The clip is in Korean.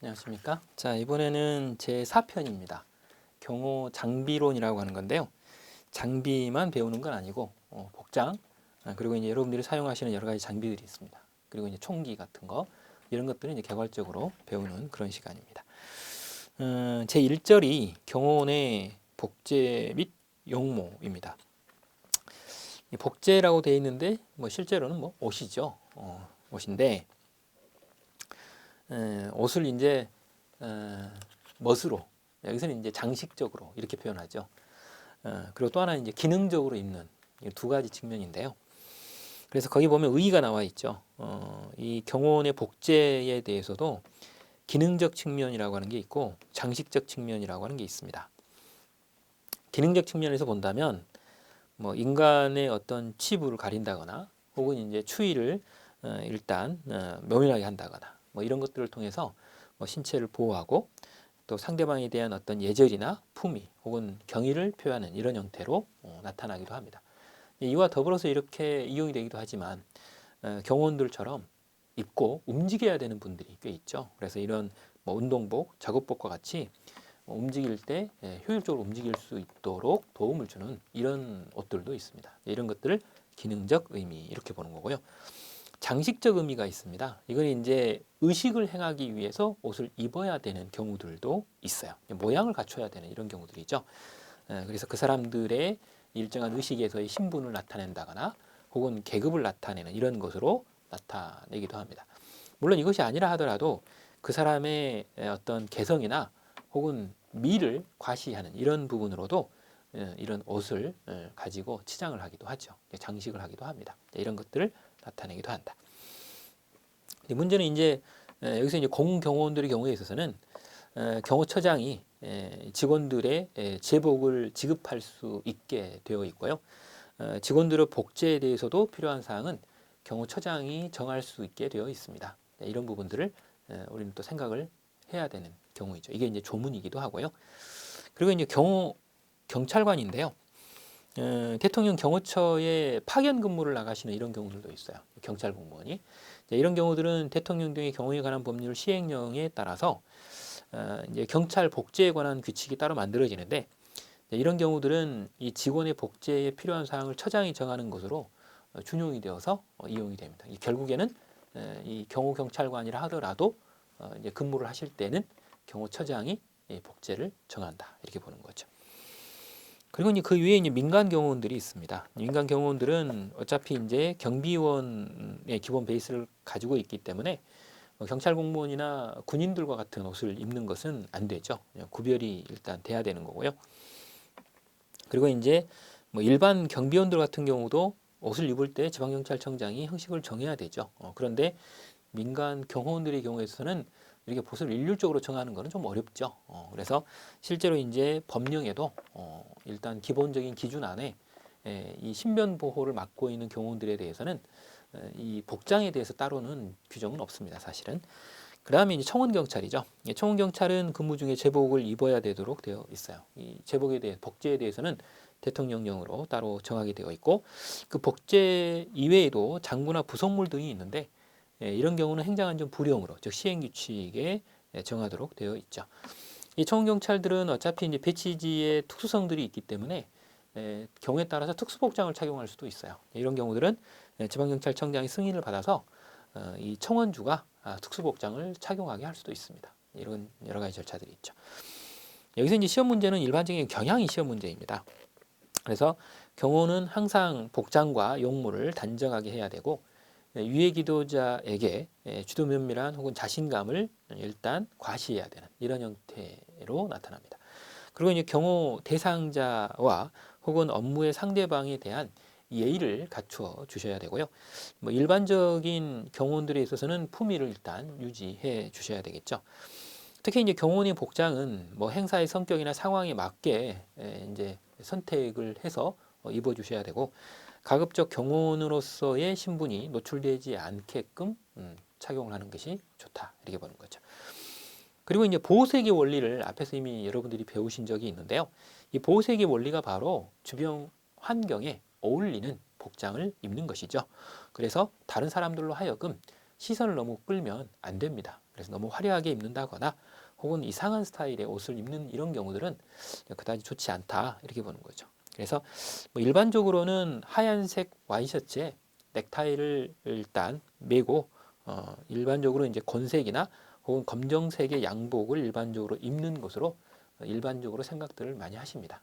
안녕하십니까? 자, 이번에는 제 4편입니다. 경호 장비론이라고 하는 건데요. 장비만 배우는 건 아니고 복장, 그리고 이제 여러분들이 사용하시는 여러 가지 장비들이 있습니다. 그리고 이제 총기 같은 거 이런 것들은 이제 개괄적으로 배우는 그런 시간입니다. 제 1절이 경호원의 복제 및 용모입니다. 이 복제라고 되어 있는데 뭐 실제로는 뭐 옷이죠. 옷인데 옷을 이제 멋으로, 여기서는 이제 장식적으로 이렇게 표현하죠. 그리고 또 하나 이제 기능적으로 입는 이 두 가지 측면인데요. 그래서 거기 보면 의의가 나와 있죠. 이 경호원의 복제에 대해서도 기능적 측면이라고 하는 게 있고 장식적 측면이라고 하는 게 있습니다. 기능적 측면에서 본다면 뭐 인간의 어떤 치부를 가린다거나 혹은 이제 추위를 일단 면밀하게 한다거나 뭐 이런 것들을 통해서 뭐 신체를 보호하고 또 상대방에 대한 어떤 예절이나 품위 혹은 경의를 표하는 이런 형태로 나타나기도 합니다. 이와 더불어서 이렇게 이용이 되기도 하지만 경호원들처럼 입고 움직여야 되는 분들이 꽤 있죠. 그래서 이런 뭐 운동복, 작업복과 같이 움직일 때 효율적으로 움직일 수 있도록 도움을 주는 이런 옷들도 있습니다. 이런 것들을 기능적 의미 이렇게 보는 거고요. 장식적 의미가 있습니다. 이건 이제 의식을 행하기 위해서 옷을 입어야 되는 경우들도 있어요. 모양을 갖춰야 되는 이런 경우들이죠. 그래서 그 사람들의 일정한 의식에서의 신분을 나타낸다거나 혹은 계급을 나타내는 이런 것으로 나타내기도 합니다. 물론 이것이 아니라 하더라도 그 사람의 어떤 개성이나 혹은 미를 과시하는 이런 부분으로도 이런 옷을 가지고 치장을 하기도 하죠. 장식을 하기도 합니다. 이런 것들을 나타내기도 한다. 문제는 이제 여기서 이제 공경호원들의 경우에 있어서는 경호처장이 직원들의 제복을 지급할 수 있게 되어 있고요. 직원들의 복제에 대해서도 필요한 사항은 경호처장이 정할 수 있게 되어 있습니다. 이런 부분들을 우리는 또 생각을 해야 되는 경우이죠. 이게 이제 조문이기도 하고요. 그리고 이제 경찰관인데요. 대통령 경호처에 파견 근무를 나가시는 이런 경우들도 있어요. 경찰 공무원이. 이런 경우들은 대통령 등의 경호에 관한 법률 시행령에 따라서 이제 경찰 복제에 관한 규칙이 따로 만들어지는데 이런 경우들은 이 직원의 복제에 필요한 사항을 처장이 정하는 것으로 준용이 되어서 이용이 됩니다. 결국에는 이 경호 경찰관이라 하더라도 이제 근무를 하실 때는 경호처장이 복제를 정한다 이렇게 보는 거죠. 그리고 이제 그 위에 이제 민간 경호원들이 있습니다. 민간 경호원들은 어차피 이제 경비원의 기본 베이스를 가지고 있기 때문에 경찰 공무원이나 군인들과 같은 옷을 입는 것은 안 되죠. 구별이 일단 돼야 되는 거고요. 그리고 이제 뭐 일반 경비원들 같은 경우도 옷을 입을 때 지방경찰청장이 형식을 정해야 되죠. 그런데 민간 경호원들의 경우에서는 이렇게 옷을 일률적으로 정하는 것은 좀 어렵죠. 그래서 실제로 이제 법령에도 일단 기본적인 기준 안에 이 신변 보호를 맡고 있는 경호원들에 대해서는 이 복장에 대해서 따로는 규정은 없습니다. 사실은. 그 다음에 이제 청원경찰이죠. 청원경찰은 근무 중에 제복을 입어야 되도록 되어 있어요. 이 제복에 대해 복제에 대해서는 대통령령으로 따로 정하게 되어 있고 그 복제 이외에도 장구나 부속물 등이 있는데 이런 경우는 행정안전 불용으로 즉 시행규칙에 정하도록 되어 있죠. 이 청원경찰들은 어차피 이제 배치지의 특수성들이 있기 때문에 경우에 따라서 특수복장을 착용할 수도 있어요. 이런 경우들은 지방경찰청장의 승인을 받아서 이 청원주가 특수복장을 착용하게 할 수도 있습니다. 이런 여러 가지 절차들이 있죠. 여기서 이제 시험 문제는 일반적인 경향이 시험 문제입니다. 그래서 경호는 항상 복장과 용모를 단정하게 해야 되고 유해 기도자에게 주도 면밀한 혹은 자신감을 일단 과시해야 되는 이런 형태로 나타납니다. 그리고 이제 경호 대상자와 혹은 업무의 상대방에 대한 예의를 갖추어 주셔야 되고요. 뭐 일반적인 경호원들에 있어서는 품위를 일단 유지해 주셔야 되겠죠. 특히 이제 경호원의 복장은 뭐 행사의 성격이나 상황에 맞게 이제 선택을 해서 입어 주셔야 되고 가급적 경호원으로서의 신분이 노출되지 않게끔 착용을 하는 것이 좋다 이렇게 보는 거죠. 그리고 이제 보호색의 원리를 앞에서 이미 여러분들이 배우신 적이 있는데요. 이 보호색의 원리가 바로 주변 환경에 어울리는 복장을 입는 것이죠. 그래서 다른 사람들로 하여금 시선을 너무 끌면 안 됩니다. 그래서 너무 화려하게 입는다거나 혹은 이상한 스타일의 옷을 입는 이런 경우들은 그다지 좋지 않다 이렇게 보는 거죠. 그래서 뭐 일반적으로는 하얀색 와이셔츠에 넥타이를 일단 매고 일반적으로 이제 곤색이나 혹은 검정색의 양복을 일반적으로 입는 것으로 일반적으로 생각들을 많이 하십니다.